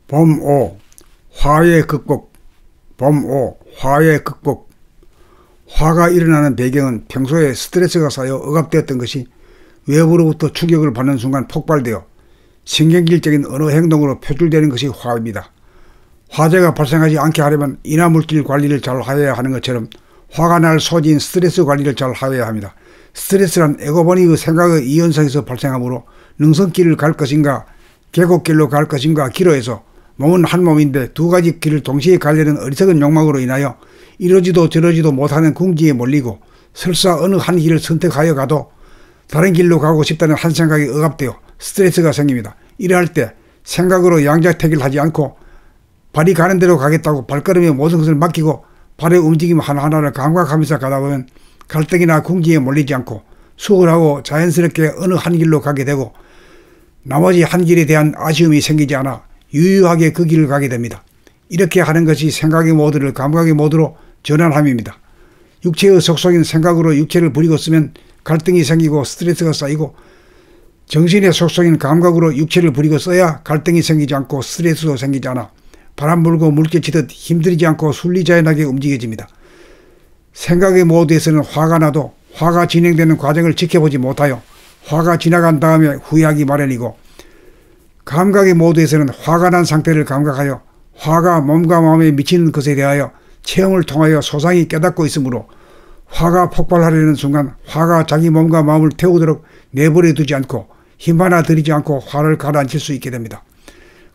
봄5. 화해 극복. 봄5. 화해 극복. 화가 일어나는 배경은 평소에 스트레스가 쌓여 억압되었던 것이 외부로부터 충격을 받는 순간 폭발되어 신경질적인 언어 행동으로 표출되는 것이 화입니다. 화재가 발생하지 않게 하려면 인화물질 관리를 잘 하여야 하는 것처럼 화가 날 소지인 스트레스 관리를 잘 하여야 합니다. 스트레스란 에고번이 생각의 이연상에서 발생하므로 능선길을 갈 것인가 계곡길로 갈 것인가 기로에서 몸은 한 몸인데 두 가지 길을 동시에 가려는 어리석은 욕망으로 인하여 이러지도 저러지도 못하는 궁지에 몰리고 설사 어느 한 길을 선택하여 가도 다른 길로 가고 싶다는 한 생각이 억압되어 스트레스가 생깁니다. 이러할 때 생각으로 양자택일 하지 않고 발이 가는 대로 가겠다고 발걸음에 모든 것을 맡기고 발의 움직임 하나하나를 감각하면서 가다 보면 갈등이나 궁지에 몰리지 않고 수월하고 자연스럽게 어느 한 길로 가게 되고 나머지 한 길에 대한 아쉬움이 생기지 않아 유유하게 그 길을 가게 됩니다. 이렇게 하는 것이 생각의 모드를 감각의 모드로 전환함입니다. 육체의 속성인 생각으로 육체를 부리고 쓰면 갈등이 생기고 스트레스가 쌓이고 정신의 속성인 감각으로 육체를 부리고 써야 갈등이 생기지 않고 스트레스도 생기지 않아 바람 불고 물결치듯 힘들이지 않고 순리자연하게 움직여집니다. 생각의 모드에서는 화가 나도 화가 진행되는 과정을 지켜보지 못하여 화가 지나간 다음에 후회하기 마련이고 감각의 모드에서는 화가 난 상태를 감각하여 화가 몸과 마음에 미치는 것에 대하여 체험을 통하여 소상히 깨닫고 있으므로 화가 폭발하려는 순간 화가 자기 몸과 마음을 태우도록 내버려 두지 않고 힘 하나 들이지 않고 화를 가라앉힐 수 있게 됩니다.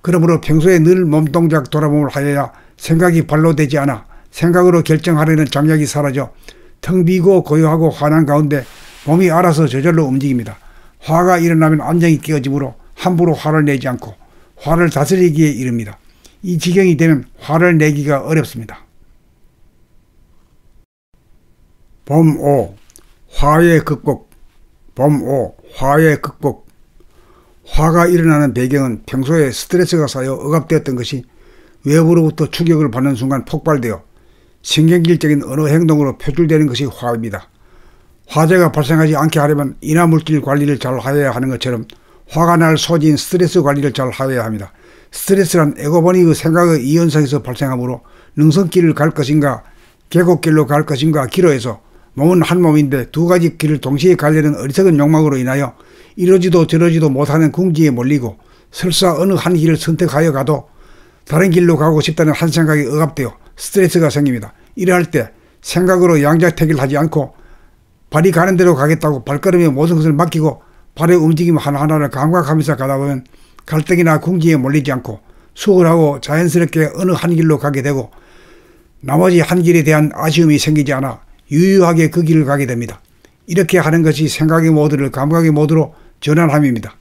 그러므로 평소에 늘 몸동작 돌아봄을 하여야 생각이 발로 되지 않아 생각으로 결정하려는 장략이 사라져 텅 비고 고요하고 화난 가운데 몸이 알아서 저절로 움직입니다. 화가 일어나면 안정이 깨어지므로 함부로 화를 내지 않고 화를 다스리기에 이릅니다. 이 지경이 되면 화를 내기가 어렵습니다. 봄5. 화해 극복. 봄5. 화해 극복. 화가 일어나는 배경은 평소에 스트레스가 쌓여 억압되었던 것이 외부로부터 충격을 받는 순간 폭발되어 신경질적인 언어 행동으로 표출되는 것이 화입니다. 화재가 발생하지 않게 하려면 인화물질 관리를 잘 하여야 하는 것처럼 화가 날 소지인 스트레스 관리를 잘 하여야 합니다. 스트레스란 에고번이 생각의 이연상에서 발생하므로 능선길을 갈 것인가 계곡길로 갈 것인가 기로에서 몸은 한 몸인데 두 가지 길을 동시에 가려는 어리석은 욕망으로 인하여 이러지도 저러지도 못하는 궁지에 몰리고 설사 어느 한 길을 선택하여 가도 다른 길로 가고 싶다는 한 생각이 억압되어 스트레스가 생깁니다. 이러할 때 생각으로 양자택일 하지 않고 발이 가는 대로 가겠다고 발걸음에 모든 것을 맡기고 발의 움직임 하나하나를 감각하면서 가다 보면 갈등이나 궁지에 몰리지 않고 수월하고 자연스럽게 어느 한 길로 가게 되고 나머지 한 길에 대한 아쉬움이 생기지 않아 유유하게 그 길을 가게 됩니다. 이렇게 하는 것이 생각의 모드를 감각의 모드로 전환함입니다.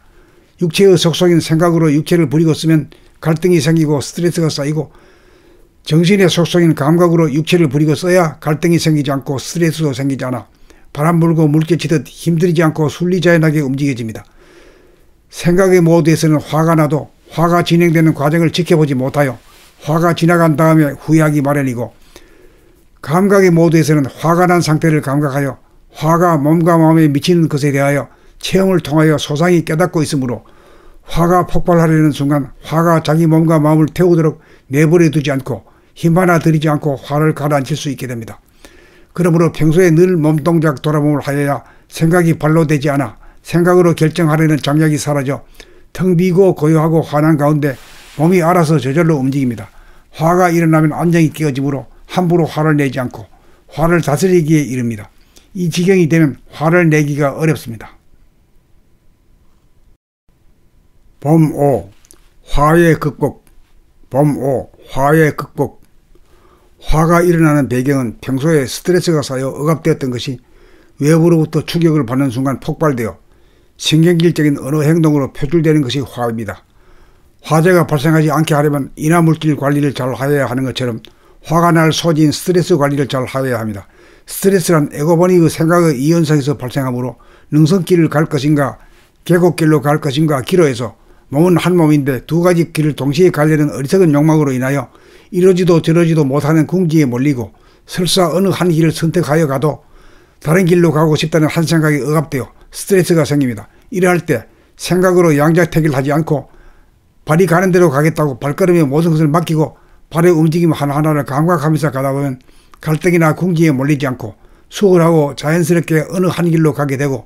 육체의 속성인 생각으로 육체를 부리고 쓰면 갈등이 생기고 스트레스가 쌓이고 정신의 속성인 감각으로 육체를 부리고 써야 갈등이 생기지 않고 스트레스도 생기지 않아 바람 불고 물결치듯 힘들이지 않고 순리자연하게 움직여집니다. 생각의 모드에서는 화가 나도 화가 진행되는 과정을 지켜보지 못하여 화가 지나간 다음에 후회하기 마련이고 감각의 모드에서는 화가 난 상태를 감각하여 화가 몸과 마음에 미치는 것에 대하여 체험을 통하여 소상히 깨닫고 있으므로 화가 폭발하려는 순간 화가 자기 몸과 마음을 태우도록 내버려 두지 않고 힘 하나 들이지 않고 화를 가라앉힐 수 있게 됩니다. 그러므로 평소에 늘 몸동작 돌아봄을 하여야 생각이 발로 되지 않아 생각으로 결정하려는 장략이 사라져 텅 비고 고요하고 화난 가운데 몸이 알아서 저절로 움직입니다. 화가 일어나면 안정이 깨어지므로 함부로 화를 내지 않고 화를 다스리기에 이릅니다. 이 지경이 되면 화를 내기가 어렵습니다. 봄5. 화해 극복. 봄5. 화해 극복. 화가 일어나는 배경은 평소에 스트레스가 쌓여 억압되었던 것이 외부로부터 충격을 받는 순간 폭발되어 신경질적인 언어 행동으로 표출되는 것이 화입니다. 화재가 발생하지 않게 하려면 인화물질 관리를 잘 하여야 하는 것처럼 화가 날 소지인 스트레스 관리를 잘 하여야 합니다. 스트레스란 에고번이 생각의 이연상에서 발생하므로 능선길을 갈 것인가 계곡길로 갈 것인가 기로에서 몸은 한 몸인데 두 가지 길을 동시에 가려는 어리석은 욕망으로 인하여 이러지도 저러지도 못하는 궁지에 몰리고 설사 어느 한 길을 선택하여 가도 다른 길로 가고 싶다는 한 생각이 억압되어 스트레스가 생깁니다. 이러할 때 생각으로 양자택일 하지 않고 발이 가는 대로 가겠다고 발걸음에 모든 것을 맡기고 발의 움직임 하나하나를 감각하면서 가다 보면 갈등이나 궁지에 몰리지 않고 수월하고 자연스럽게 어느 한 길로 가게 되고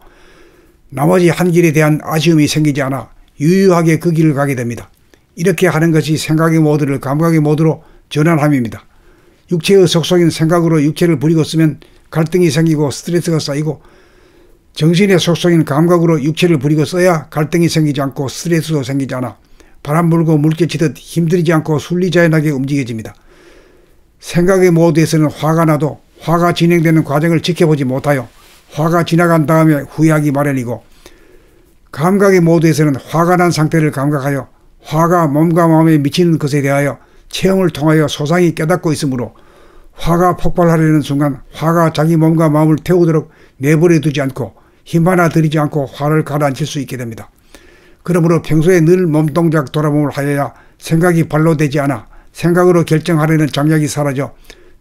나머지 한 길에 대한 아쉬움이 생기지 않아 유유하게 그 길을 가게 됩니다. 이렇게 하는 것이 생각의 모드를 감각의 모드로 전환함입니다. 육체의 속성인 생각으로 육체를 부리고 쓰면 갈등이 생기고 스트레스가 쌓이고, 정신의 속성인 감각으로 육체를 부리고 써야 갈등이 생기지 않고 스트레스도 생기지 않아 바람 불고 물결치듯 힘들이지 않고 순리자연하게 움직여집니다. 생각의 모드에서는 화가 나도 화가 진행되는 과정을 지켜보지 못하여 화가 지나간 다음에 후회하기 마련이고, 감각의 모드에서는 화가 난 상태를 감각하여 화가 몸과 마음에 미치는 것에 대하여 체험을 통하여 소상히 깨닫고 있으므로 화가 폭발하려는 순간 화가 자기 몸과 마음을 태우도록 내버려 두지 않고 힘 하나 들이지 않고 화를 가라앉힐 수 있게 됩니다. 그러므로 평소에 늘 몸동작 돌아봄을 하여야 생각이 발로 되지 않아 생각으로 결정하려는 장략이 사라져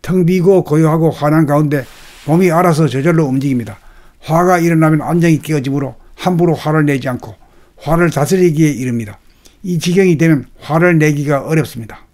텅 비고 고요하고 화난 가운데 몸이 알아서 저절로 움직입니다. 화가 일어나면 안정이 깨어지므로 함부로 화를 내지 않고 화를 다스리기에 이릅니다. 이 지경이 되면 화를 내기가 어렵습니다.